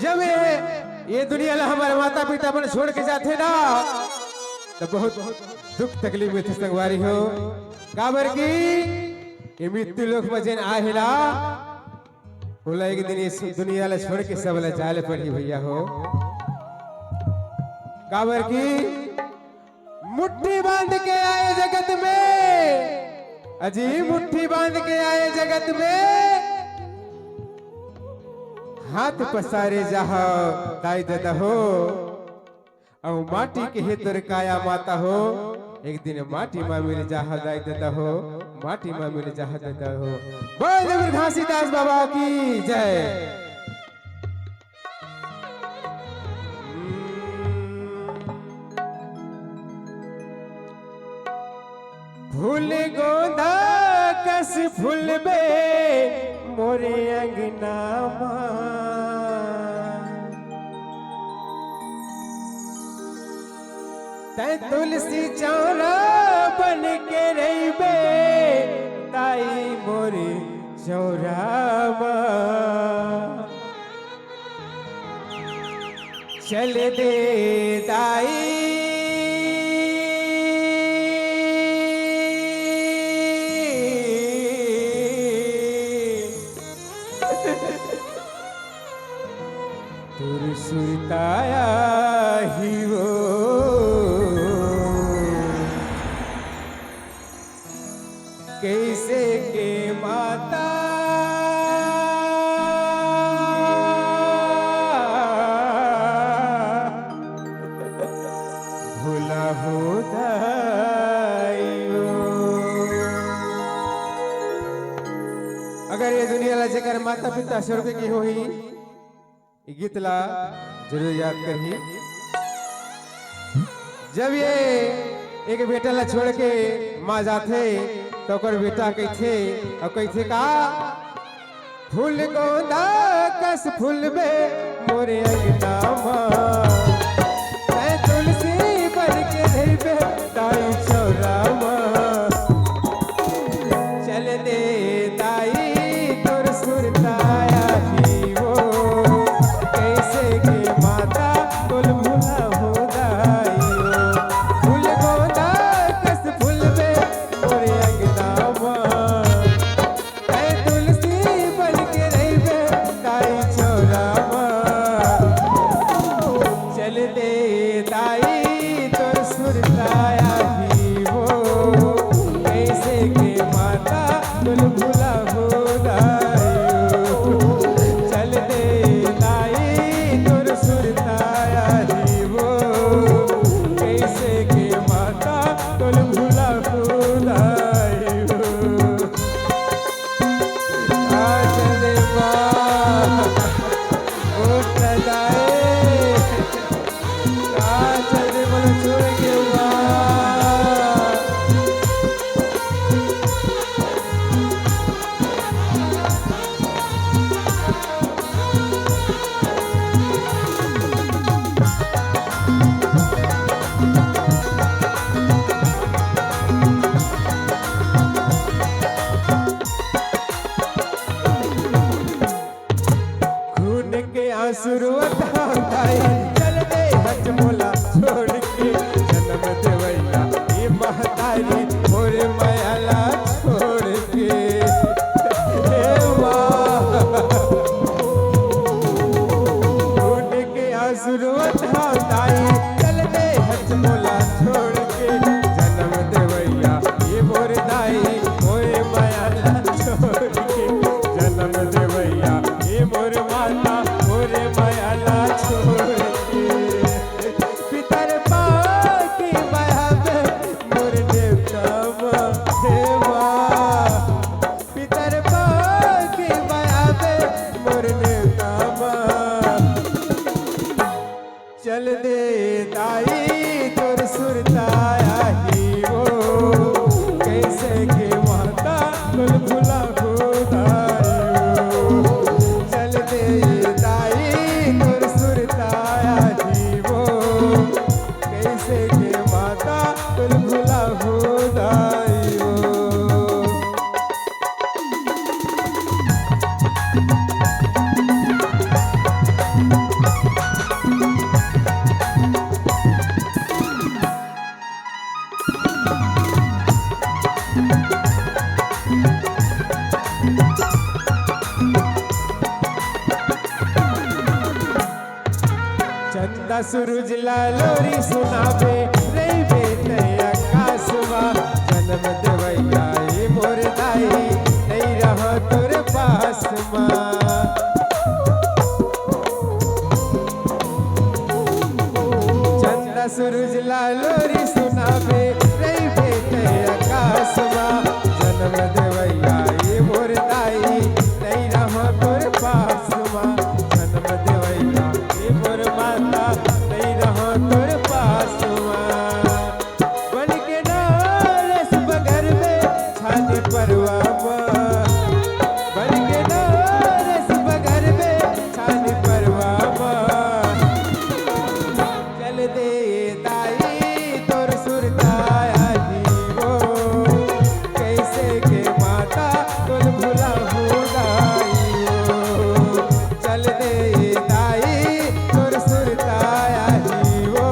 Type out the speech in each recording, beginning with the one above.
जब ये दुनिया ला हमारे माता पिता अपन छोड़ के जाते ना तो बहुत दुख तकलीफ में संगवारी हो काबर की ये मृत्यु लोक में जन आहिला बोला एक दिन इस दुनिया ला छोड़ के सब ला जाले पड़ी भैया हो काबर की मुट्ठी बांध के आए जगत में अजी मुट्ठी बांध के आए जगत में हाथ पसारे जहा दाई दादा हो और माटी के हेतर काया माता हो एक दिन माटी माँ मेरे जहा दाई दादा हो माटी माँ मेरे जहा दादा हो बोल घासीदास बाबा की जय। फूल गोंदा कस फूलबे मोरे अंगना तै तुलसी चौरा बन के रहीबे ताई मोरे चौरा चल दे दाई सुरताया ही वो कैसे के माता भूला हो अगर ये दुनिया ला जकर माता पिता स्वर्ग की होई गीत ला जरूर याद करी जब ये एक बेटा ला छोड़ के माँ जाते तो कर बेटा कैथे और कैथे का फूल गोंदा कस फूल में मोरे अंगना मैं तुलसी बन के रहीबे ताई चौरा चल दे ताई तोर सुरताया शुरुआत चल दे हज मोला छोड़ के जन्म देवैया ये महतारी मोर मायाला छोड़ के शुरुआत चल दे हज मोला छोड़ के जन्म देवैया ये मोर दाई मोर मायाला छोड़ के जन्म देवैया ये मोर माता मायाला छोड़ के पितर पाकी माया में मोर देवता देवा पितर पाकी माया में मोर देवता चल दे दाई तोर सुरताया ही वो कैसे के माता कुल भुला चल दे कैसे के माता कुल भुला हो दाइयो। सूरज लोरी सुनावे रे बेटे आकाशवा जन्म देवैया ये मोर दाई नहीं रहो तोरे पास माँ चंदा सूरज लोरी सुनावे रे बेटे आकाशवा जन्म देवैया ये मोर दाई नहीं रहो तोरे पास माँ जन्म देवैया ये मोर माता नहीं रहो तोरे पास माँ बन के नारस बगर में छाने परवा माँ बन के नारस बगर में छाने परवा माँ चल दे दाई तोर सुरताया जीवो कैसे के माता तुल भुला हो दाइयो चल दे दाई तोर सुरताया जीवो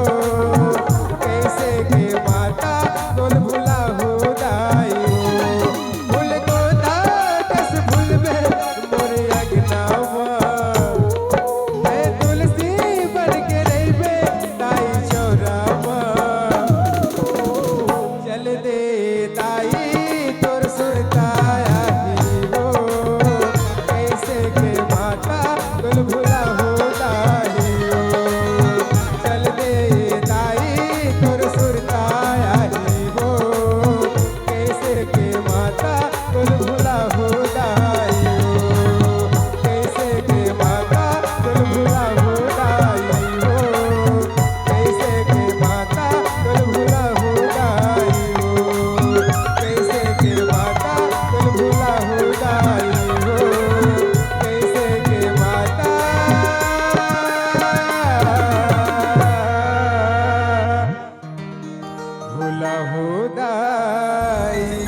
कैसे के माता तुल भुला हो दाइयो भूल को दास भूल में मोर अगनावा मैं तुलसी बन के रहिबे दाई चौरावा चल दे दाई तोर सुरताया जीवो कैसे के माता तुल भुला हो दाइयो चल दे दाई तोर सुरताया जीवो कैसे के माता तुल भुला हो दाइयो कैसे के माता तुल भुला हो दाइयो कैसे के माता तुल भुला हो दाइयो कैसे के माता तुल भुला हो दाइयो कैसे के माता भुला हो दाइयो